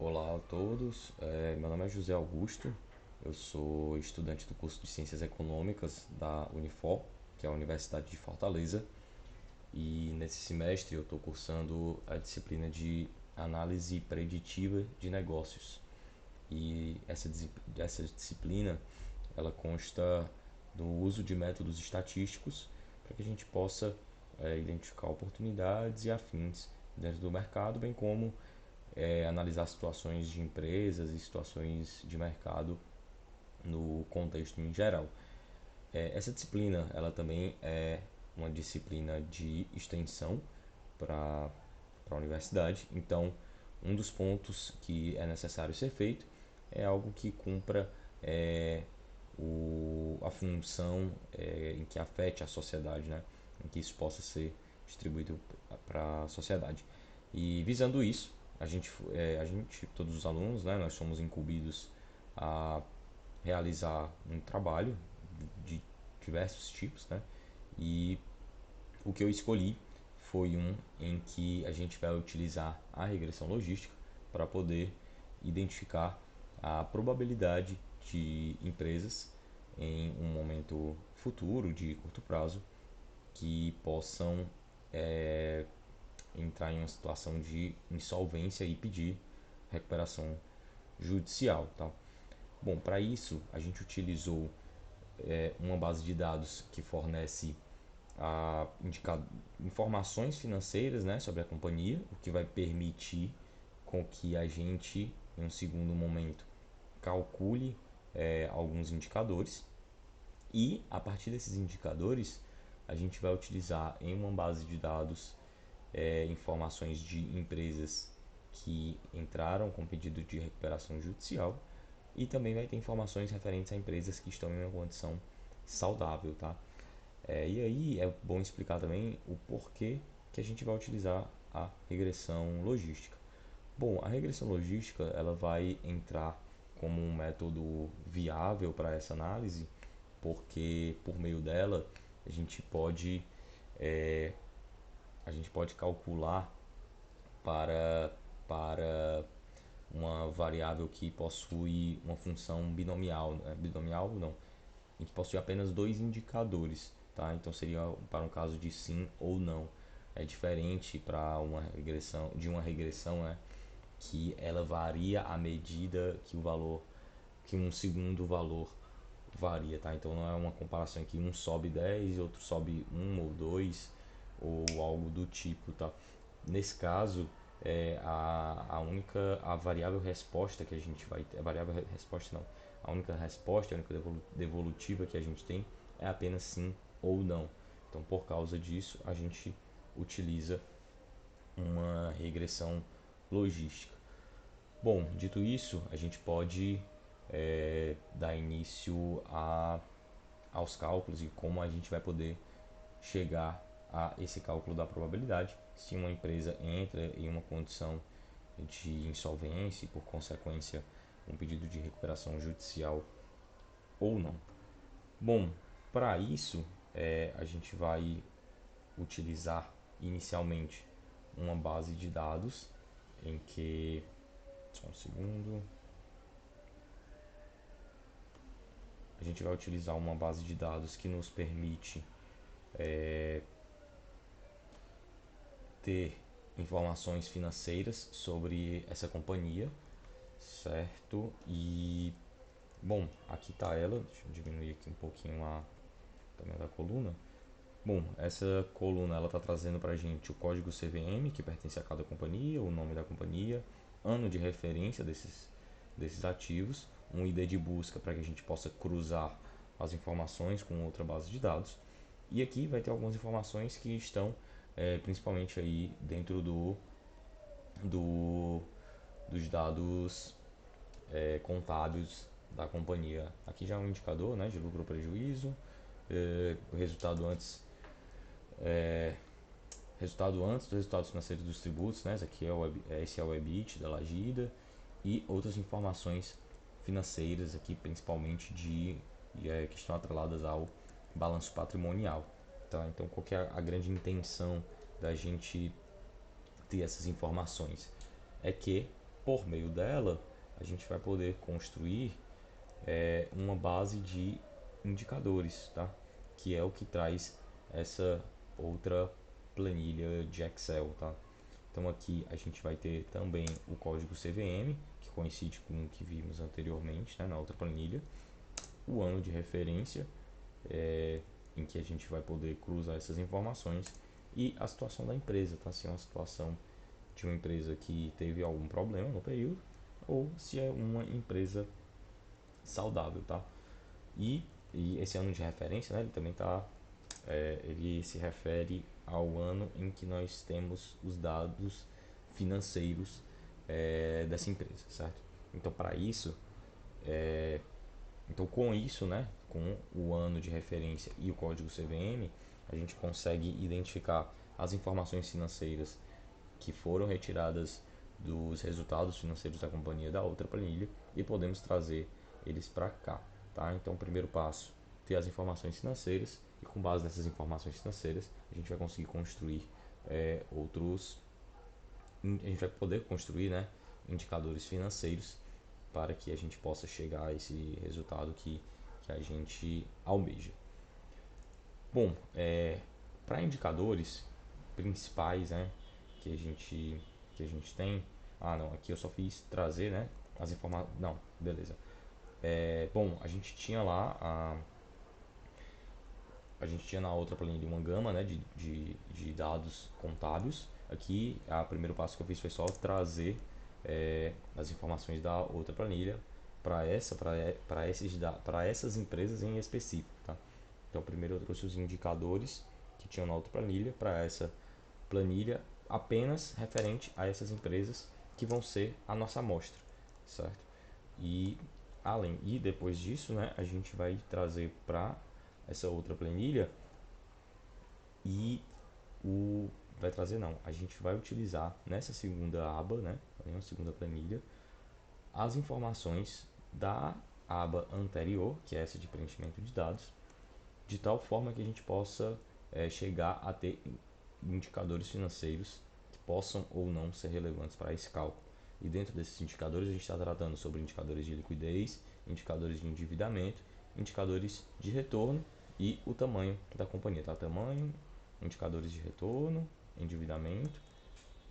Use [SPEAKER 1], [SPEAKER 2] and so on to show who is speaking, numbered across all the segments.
[SPEAKER 1] Olá a todos, meu nome é José Augusto, eu sou estudante do curso de Ciências Econômicas da Unifor, que é a Universidade de Fortaleza, e nesse semestre eu estou cursando a disciplina de Análise Preditiva de Negócios. E essa disciplina ela consta do uso de métodos estatísticos para que a gente possa identificar oportunidades e afins dentro do mercado, bem como analisar situações de empresas e situações de mercado no contexto em geral. Essa disciplina ela também é uma disciplina de extensão para a universidade, então um dos pontos que é necessário ser feito é algo que cumpra a função em que afete a sociedade, né? Em que isso possa ser distribuído para a sociedade. E visando isso, todos os alunos, né, nós somos incumbidos a realizar um trabalho de diversos tipos, né? E o que eu escolhi foi um em que a gente vai utilizar a regressão logística para poder identificar a probabilidade de empresas em um momento futuro, de curto prazo, que possam entrar em uma situação de insolvência e pedir recuperação judicial. Tá? Bom, para isso a gente utilizou uma base de dados que fornece a informações financeiras, né, sobre a companhia, o que vai permitir com que a gente, em um segundo momento, calcule alguns indicadores e a partir desses indicadores a gente vai utilizar em uma base de dados informações de empresas que entraram com pedido de recuperação judicial e também vai ter informações referentes a empresas que estão em uma condição saudável, tá? E aí é bom explicar também o porquê que a gente vai utilizar a regressão logística. Bom, a regressão logística ela vai entrar como um método viável para essa análise, porque por meio dela a gente pode é, a gente pode calcular para para uma variável que possui uma função binomial, né? Binomial não, a gente possui apenas dois indicadores, tá? Então seria para um caso de sim ou não. É diferente para uma regressão, né? Que ela varia à medida que que um segundo valor varia, tá? Então não é uma comparação em que um sobe 10 e outro sobe um ou 2 ou algo do tipo, tá? Nesse caso, a variável resposta que a gente vai ter, a variável resposta não, a única resposta, a única devolutiva que a gente tem é apenas sim ou não. Então, por causa disso, a gente utiliza uma regressão logística. Bom, dito isso, a gente pode dar início aos cálculos e como a gente vai poder chegar a esse cálculo da probabilidade se uma empresa entra em uma condição de insolvência e, por consequência, um pedido de recuperação judicial ou não. Bom, para isso, a gente vai utilizar inicialmente uma base de dados em que. Só um segundo. A gente vai utilizar uma base de dados que nos permite ter informações financeiras sobre essa companhia, certo? E bom, aqui está ela. Deixa eu diminuir aqui um pouquinho a tamanho da coluna. Bom, essa coluna ela está trazendo para a gente o código CVM que pertence a cada companhia, o nome da companhia, ano de referência desses ativos, um ID de busca para que a gente possa cruzar as informações com outra base de dados. E aqui vai ter algumas informações que estão principalmente aí dentro do, dos dados contábeis da companhia. Aqui já é um indicador, né, de lucro ou prejuízo, o resultado antes dos resultados financeiros dos tributos, né? Esse é o EBIT da Lagida e outras informações financeiras aqui, principalmente que estão atreladas ao balanço patrimonial. Tá? Então, qual que é a grande intenção da gente ter essas informações? É que Por meio dela, a gente vai poder construir uma base de indicadores, tá? Que é o que traz essa outra planilha de Excel, tá? Então aqui a gente vai ter também o código CVM, que coincide com o que vimos anteriormente, né, na outra planilha, o ano de referência, em que a gente vai poder cruzar essas informações, e a situação da empresa, tá? Se é uma situação de uma empresa que teve algum problema no período, ou se é uma empresa saudável, tá? E, e esse ano de referência, né, ele também tá, ele se refere ao ano em que nós temos os dados financeiros dessa empresa, certo? Então, para isso, então com isso, né, com o ano de referência e o código CVM, a gente consegue identificar as informações financeiras que foram retiradas dos resultados financeiros da companhia da outra planilha e podemos trazer eles para cá, tá? Então, o primeiro passo, ter as informações financeiras e com base nessas informações financeiras, a gente vai conseguir construir outros, a gente vai poder construir, né, indicadores financeiros para que a gente possa chegar a esse resultado que a gente almeja. Bom, para indicadores principais, né, que a gente que a gente tem, não, aqui eu só fiz trazer, né, as informações, não, beleza. Bom, a gente tinha na outra planilha uma gama, né, de dados contábeis. Aqui, o primeiro passo que eu fiz foi só trazer as informações da outra planilha para essas empresas em específico, tá? Então, primeiro eu trouxe os indicadores que tinham na outra planilha para essa planilha apenas referente a essas empresas que vão ser a nossa amostra, certo? E depois disso, né, a gente vai trazer para essa outra planilha e o vai trazer não, a gente vai utilizar nessa segunda aba, né, na segunda planilha, as informações da aba anterior, que é essa de preenchimento de dados, de tal forma que a gente possa chegar a ter indicadores financeiros que possam ou não ser relevantes para esse cálculo. E dentro desses indicadores a gente está tratando sobre indicadores de liquidez, indicadores de endividamento, indicadores de retorno e o tamanho da companhia, tá? Tamanho, indicadores de retorno, endividamento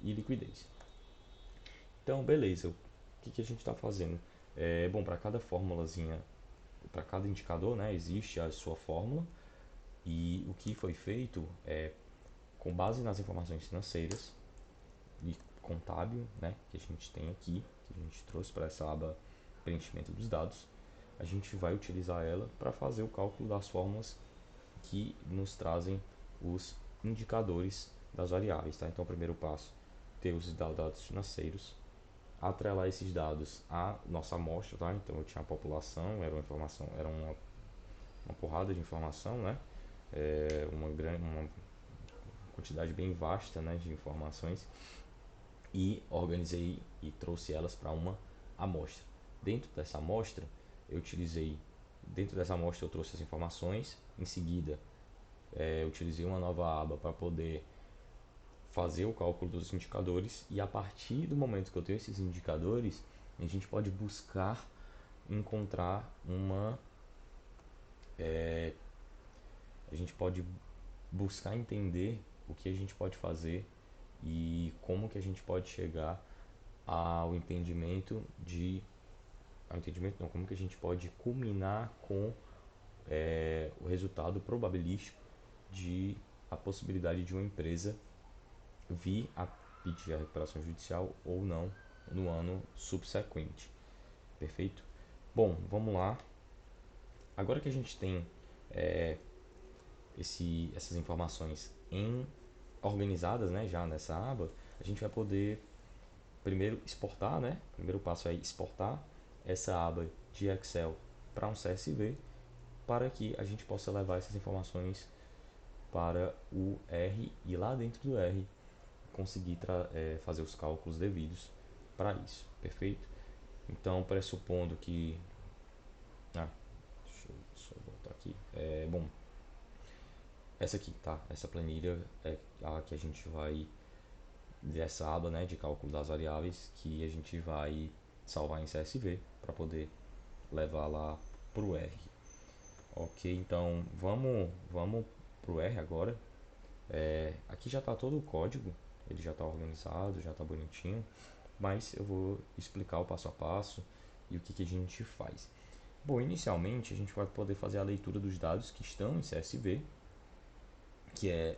[SPEAKER 1] e liquidez. Então, beleza. O que a gente está fazendo? Bom, para cada formulazinha, para cada indicador, né, existe a sua fórmula. E o que foi feito é, com base nas informações financeiras e contábil, né, que a gente tem aqui, que a gente trouxe para essa aba preenchimento dos dados, a gente vai utilizar ela para fazer o cálculo das fórmulas que nos trazem os indicadores das variáveis, tá? Então, o primeiro passo, ter os dados financeiros, atrelar esses dados à nossa amostra, tá? Então, eu tinha a população, era uma porrada de informação, né? Uma quantidade bem vasta, né, de informações, e organizei e trouxe elas para uma amostra. Dentro dessa amostra, eu utilizei, dentro dessa amostra eu trouxe as informações, em seguida eu utilizei uma nova aba para poder fazer o cálculo dos indicadores, e a partir do momento que eu tenho esses indicadores, a gente pode buscar encontrar a gente pode buscar entender o que a gente pode fazer e como que a gente pode chegar ao entendimento ao entendimento não, como que a gente pode culminar com o resultado probabilístico de a possibilidade de uma empresa vir a pedir a recuperação judicial ou não no ano subsequente. Perfeito? Bom, vamos lá. Agora que a gente tem essas informações organizadas, né, já nessa aba, a gente vai poder primeiro exportar, né? O primeiro passo é exportar essa aba de Excel para um CSV, para que a gente possa levar essas informações para o R e lá dentro do R conseguir fazer os cálculos devidos para isso, perfeito? Então, pressupondo que deixa eu voltar aqui. Bom, essa aqui, tá? Essa planilha é a que a gente vai dessa aba, né, de cálculo das variáveis que a gente vai salvar em CSV para poder levar lá para o R. Ok, então vamos para o R agora. Aqui já está todo o código, ele já está organizado, já está bonitinho, mas eu vou explicar o passo a passo e o que a gente faz. Bom, inicialmente a gente vai poder fazer a leitura dos dados que estão em CSV, que é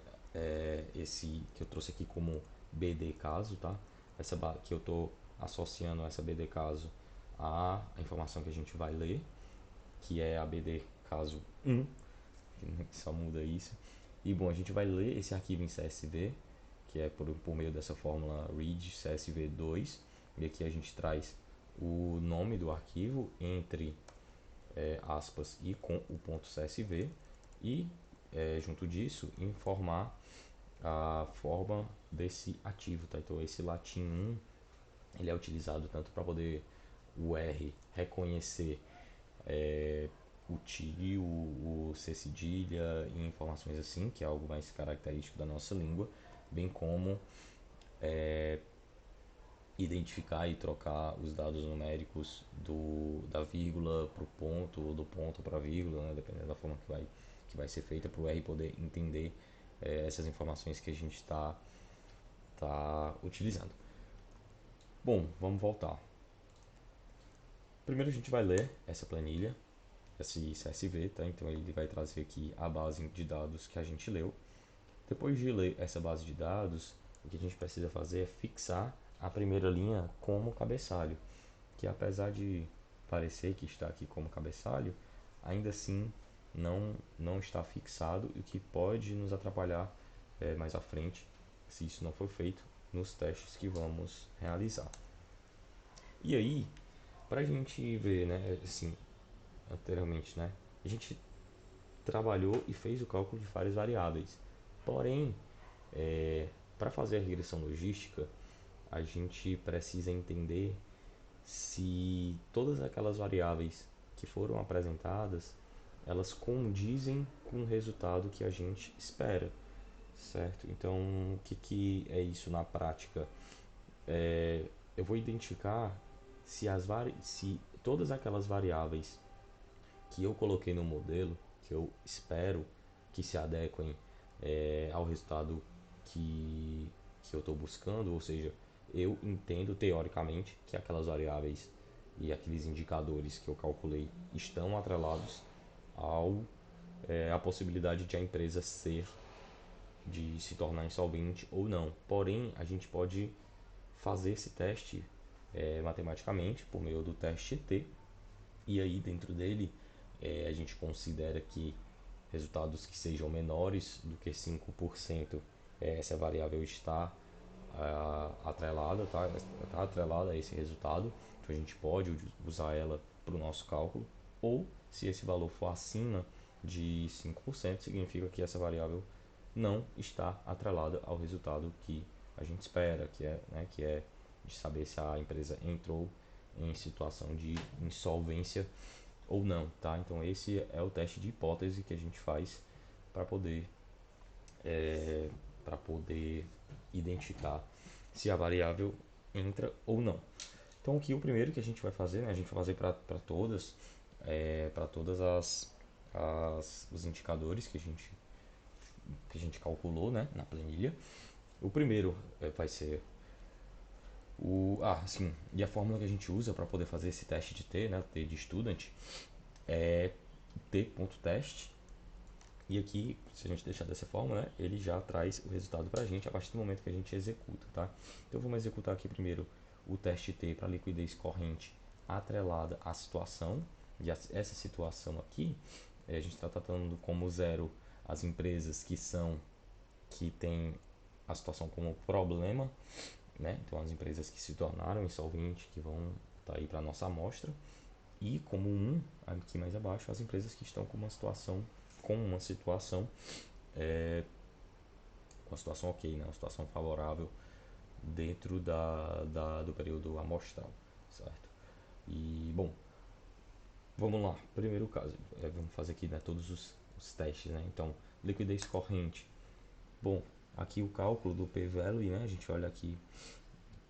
[SPEAKER 1] esse que eu trouxe aqui como BD caso, tá? Que eu estou associando essa BD caso à informação que a gente vai ler, que é a BD caso 1, que só muda isso. E bom, a gente vai ler esse arquivo em CSV, que é por meio dessa fórmula read CSV2, e aqui a gente traz o nome do arquivo entre aspas e com o ponto CSV, e junto disso informar a forma desse ativo, tá? Então esse latim 1 ele é utilizado tanto para poder o R reconhecer o tio, o C cedilha e informações assim, que é algo mais característico da nossa língua, bem como identificar e trocar os dados numéricos da vírgula para o ponto ou do ponto para a vírgula, né, dependendo da forma que vai ser feita, para o R poder entender essas informações que a gente tá utilizando. Bom, vamos voltar. Primeiro a gente vai ler essa planilha, esse CSV, tá? Então ele vai trazer aqui a base de dados que a gente leu. Depois de ler essa base de dados, o que a gente precisa fazer é fixar a primeira linha como cabeçalho, que apesar de parecer que está aqui como cabeçalho, ainda assim não está fixado, o que pode nos atrapalhar mais à frente, se isso não for feito nos testes que vamos realizar. E aí, para a gente ver, né, assim, anteriormente, né, a gente trabalhou e fez o cálculo de várias variáveis. Porém, para fazer a regressão logística, a gente precisa entender se todas aquelas variáveis que foram apresentadas elas condizem com o resultado que a gente espera, certo? Então, o que é isso na prática? Eu vou identificar se todas aquelas variáveis que eu coloquei no modelo, que eu espero que se adequem ao resultado que, que eu estou buscando, ou seja, eu entendo teoricamente que aquelas variáveis e aqueles indicadores que eu calculei estão atrelados ao a possibilidade de a empresa de se tornar insolvente ou não. Porém, a gente pode fazer esse teste matematicamente por meio do teste T, e aí dentro dele a gente considera que resultados que sejam menores do que 5%, essa variável está atrelada, tá? Está atrelada a esse resultado, então a gente pode usar ela para o nosso cálculo, ou se esse valor for acima de 5%, significa que essa variável não está atrelada ao resultado que a gente espera, que é de saber se a empresa entrou em situação de insolvência ou não, tá? Então esse é o teste de hipótese que a gente faz para poder para poder identificar se a variável entra ou não. Então aqui o primeiro que a gente vai fazer, né, a gente vai fazer para todas os indicadores que a gente calculou, né, na planilha. O primeiro vai ser sim, e a fórmula que a gente usa para poder fazer esse teste de T, né, T de student, é t.test. E aqui, se a gente deixar dessa forma, né, ele já traz o resultado para a gente a partir do momento que a gente executa, tá? Então vamos executar aqui primeiro o teste T para liquidez corrente atrelada à situação. E essa situação aqui, a gente está tratando como zero as empresas que têm a situação como problema, né? Então as empresas que se tornaram insolventes, que vão estar aí para a nossa amostra. E como aqui mais abaixo, as empresas que estão com uma situação ok, né? Uma situação favorável dentro do período amostral, certo? E, bom, vamos lá. Primeiro caso, vamos fazer aqui, né, todos os testes, né? Então, liquidez corrente. Bom, aqui o cálculo do p-value, né? A gente olha aqui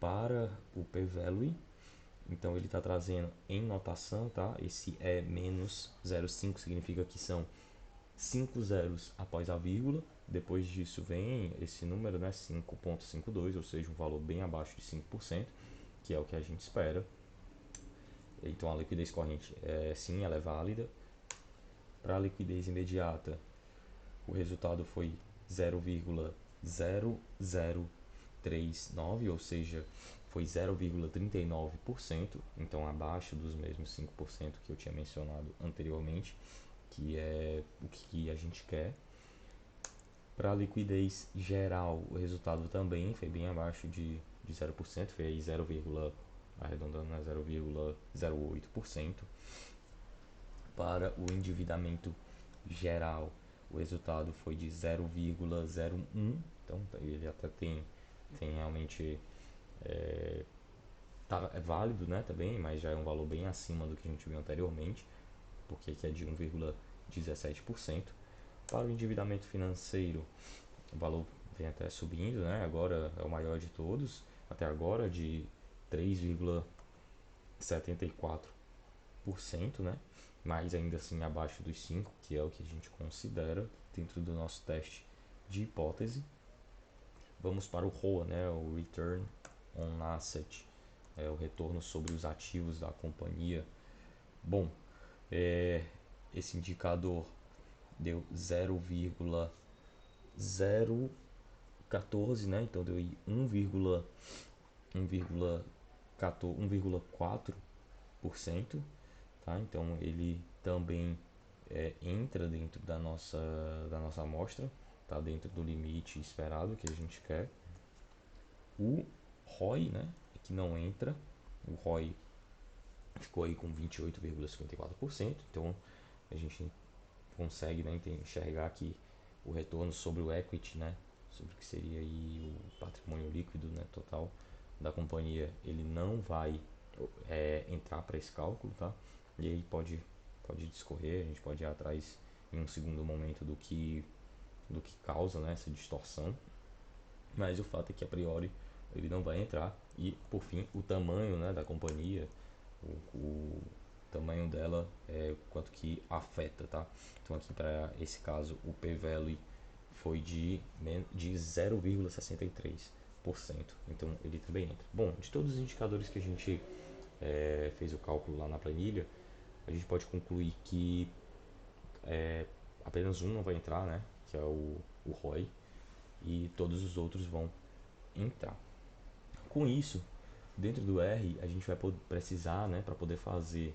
[SPEAKER 1] para o p-value, então ele está trazendo em notação, tá? Esse é menos 0,5 significa que são 5 zeros após a vírgula. Depois disso vem esse número, né? 5,52, ou seja, um valor bem abaixo de 5%, que é o que a gente espera. Então a liquidez corrente, sim, ela é válida. Para a liquidez imediata, o resultado foi 0,0039, ou seja, foi 0,39%, então abaixo dos mesmos 5% que eu tinha mencionado anteriormente, que é o que a gente quer. Para a liquidez geral, o resultado também foi bem abaixo de 0%, foi aí 0, arredondando a 0,08%. Para o endividamento geral, o resultado foi de 0,01. Então ele até tem realmente é válido, né, também, mas já é um valor bem acima do que a gente viu anteriormente, porque aqui é de 1,17%. Para o endividamento financeiro, o valor vem até subindo, né? Agora é o maior de todos, até agora de 3,74%, né? Mas ainda assim abaixo dos 5, que é o que a gente considera dentro do nosso teste de hipótese. Vamos para o ROA, né? O Return on Asset, o retorno sobre os ativos da companhia. Bom, esse indicador deu 0,014, né? Então deu 1,4%, tá? Então ele também entra dentro da nossa amostra, tá dentro do limite esperado que a gente quer. O ROI, né, que não entra, o ROI ficou aí com 28,54%, então a gente consegue, né, enxergar que o retorno sobre o equity, né, sobre o que seria aí o patrimônio líquido, né, total da companhia, ele não vai entrar para esse cálculo, tá? E aí pode discorrer, a gente pode ir atrás em um segundo momento do que causa, né, essa distorção, mas o fato é que a priori ele não vai entrar. E por fim, o tamanho, né, da companhia, o tamanho dela é quanto que afeta, tá? Então aqui para esse caso o p-value foi de 0,63%, então ele também entra. Bom, de todos os indicadores que a gente fez o cálculo lá na planilha, a gente pode concluir que apenas um não vai entrar, né? Que é o ROI, e todos os outros vão entrar. Com isso, dentro do R, a gente vai precisar, né, para poder fazer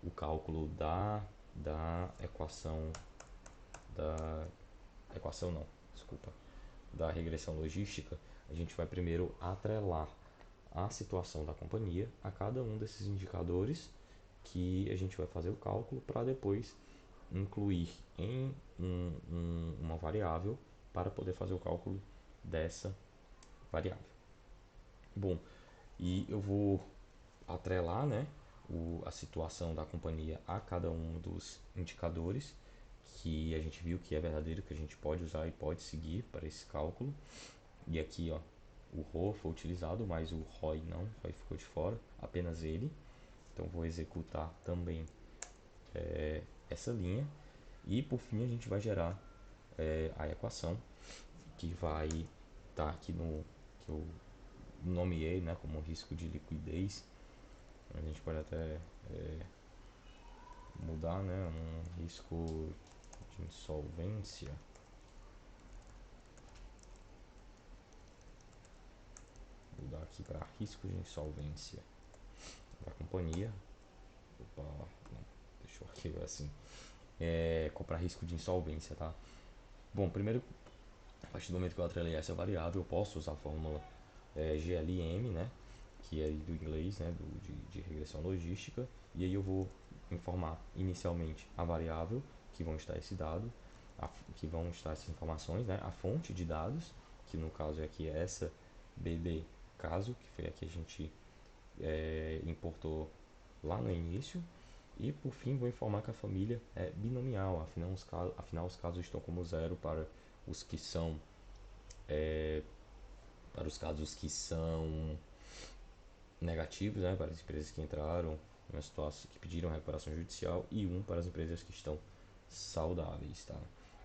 [SPEAKER 1] o cálculo da equação, da equação não, desculpa, da regressão logística, a gente vai primeiro atrelar a situação da companhia a cada um desses indicadores que a gente vai fazer o cálculo, para depois incluir em uma variável para poder fazer o cálculo dessa variável. Bom, e eu vou atrelar, né, a situação da companhia a cada um dos indicadores que a gente viu que é verdadeiro, que a gente pode usar e pode seguir para esse cálculo. E aqui, ó, o RO foi utilizado, mas o ROI não, o ROI ficou de fora, apenas ele. Então vou executar também essa linha, e por fim a gente vai gerar a equação que vai estar aqui no que eu nomeei, né, como risco de liquidez. A gente pode até mudar, né, um risco de insolvência. Mudar aqui para risco de insolvência da companhia. Opa, não, deixa eu arquivar assim. Comprar risco de insolvência, tá? Bom, primeiro, a partir do momento que eu atrelei essa variável, eu posso usar a fórmula GLM, né? Que é do inglês, né? De regressão logística. E aí eu vou informar inicialmente a variável que vão estar esse dado, que vão estar essas informações, né? A fonte de dados, que no caso é aqui essa BD caso, que foi a que a gente importou lá no início. E por fim vou informar que a família é binomial, afinal os casos estão como zero para os que são para os casos que são negativos, né, para as empresas que entraram em uma situação que pediram recuperação judicial, e um para as empresas que estão saudáveis, tá?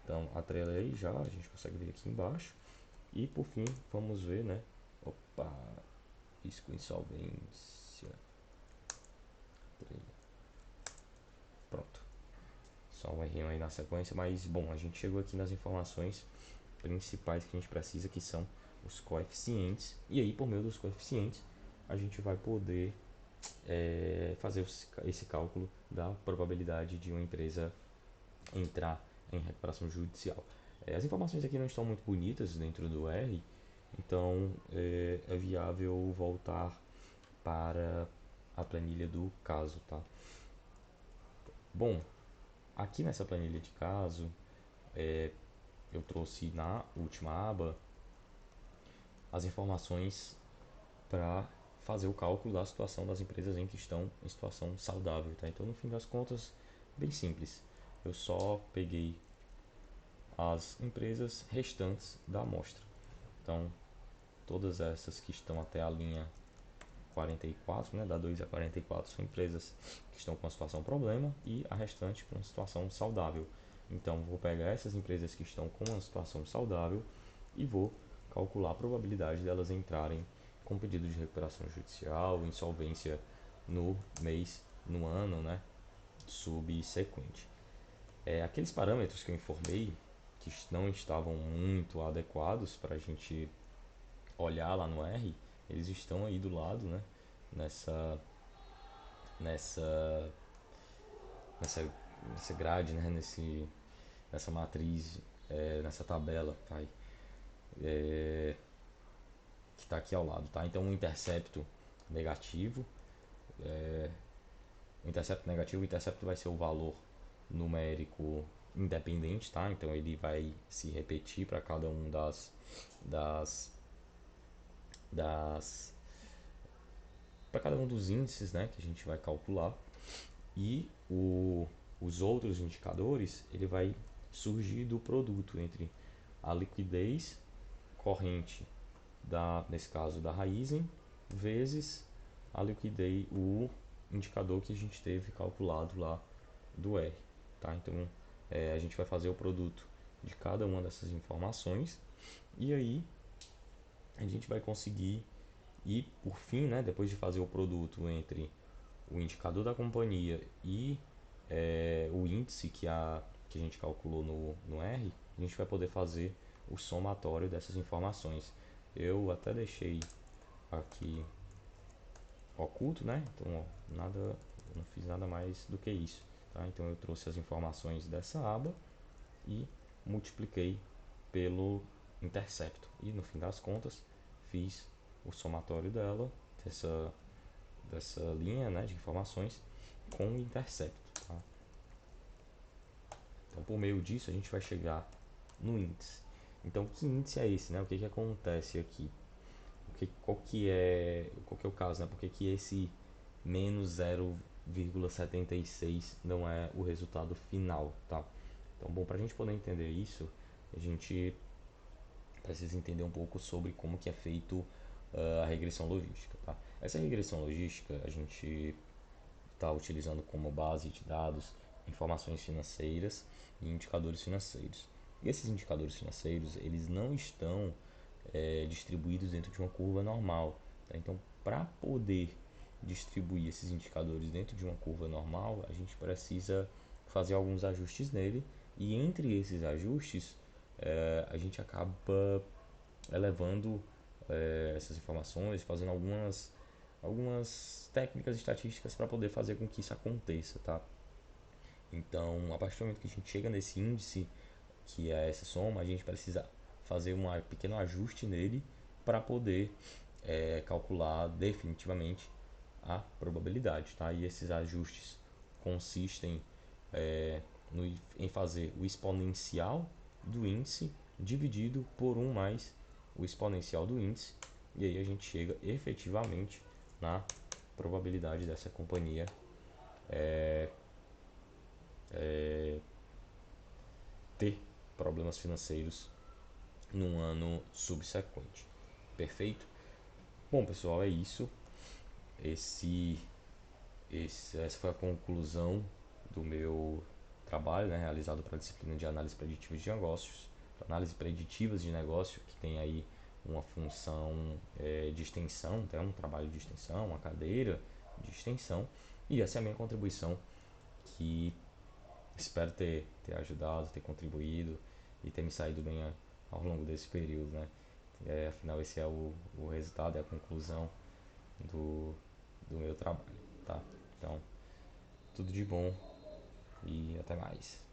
[SPEAKER 1] Então, atrelei já, a gente consegue ver aqui embaixo. E por fim, vamos ver, né? Opa, risco insolvência. Pronto. Só um errinho aí na sequência, mas bom, a gente chegou aqui nas informações principais que a gente precisa, que são os coeficientes. E aí, por meio dos coeficientes, a gente vai poder fazer esse cálculo da probabilidade de uma empresa entrar em recuperação judicial. As informações aqui não estão muito bonitas dentro do R, então é viável voltar para a planilha do caso, tá? Bom, aqui nessa planilha de caso, eu trouxe na última aba as informações para fazer o cálculo da situação das empresas em que estão em situação saudável, tá? Então, no fim das contas, bem simples. Eu só peguei as empresas restantes da amostra. Então, todas essas que estão até a linha 44, né, da 2 a 44, são empresas que estão com a situação problema e a restante com a situação saudável. Então, vou pegar essas empresas que estão com uma situação saudável e vou calcular a probabilidade delas entrarem com pedido de recuperação judicial, insolvência no mês, no ano, né, subsequente. Aqueles parâmetros que eu informei que não estavam muito adequados para a gente olhar lá no R, eles estão aí do lado, né, nessa nessa nessa grade, né, nessa matriz, nessa tabela, tá aí, que está aqui ao lado, tá? Então, um intercepto negativo, o intercepto vai ser o valor numérico independente, tá? Então ele vai se repetir para cada um das, das para cada um dos índices, né, que a gente vai calcular. E os outros indicadores ele vai surgir do produto entre a liquidez corrente nesse caso da Raizen, vezes a liquidez, o indicador que a gente teve calculado lá do R, tá? Então a gente vai fazer o produto de cada uma dessas informações e aí a gente vai conseguir, e por fim, né, depois de fazer o produto entre o indicador da companhia e o índice que a gente calculou no R, a gente vai poder fazer o somatório dessas informações. Eu até deixei aqui oculto, né? Então, ó, não fiz nada mais do que isso, tá? Então eu trouxe as informações dessa aba e multipliquei pelo intercepto e no fim das contas fiz o somatório dessa linha, né, de informações com o intercepto, tá? Então por meio disso a gente vai chegar no índice. Então que índice é esse, né? O que acontece aqui? Qual que é o caso, né? Por que esse menos 0,76 não é o resultado final, tá? Então, bom, para a gente poder entender isso, a gente precisa entender um pouco sobre como que é feito a regressão logística, tá? Essa regressão logística a gente está utilizando como base de dados informações financeiras e indicadores financeiros. E esses indicadores financeiros, eles não estão distribuídos dentro de uma curva normal, tá? Então, para poder distribuir esses indicadores dentro de uma curva normal, a gente precisa fazer alguns ajustes nele, e entre esses ajustes a gente acaba elevando essas informações, fazendo algumas técnicas estatísticas para poder fazer com que isso aconteça, tá? Então, a partir do momento que a gente chega nesse índice, que é essa soma, a gente precisa fazer um pequeno ajuste nele para poder calcular definitivamente a probabilidade, tá? E esses ajustes consistem em fazer o exponencial do índice dividido por 1 mais o exponencial do índice, e aí a gente chega efetivamente na probabilidade dessa companhia ter problemas financeiros num ano subsequente. Perfeito? Bom, pessoal, é isso. Esse, essa foi a conclusão do meu trabalho, né, realizado para a disciplina de análise preditiva de negócios, análise preditivas de negócio, que tem aí uma função de extensão, então, um trabalho de extensão, uma cadeira de extensão, e essa é a minha contribuição, que espero ter ajudado, ter contribuído e ter me saído bem ao longo desse período, né? Afinal, esse é o resultado, é a conclusão do, do meu trabalho, tá? Então, tudo de bom e até mais.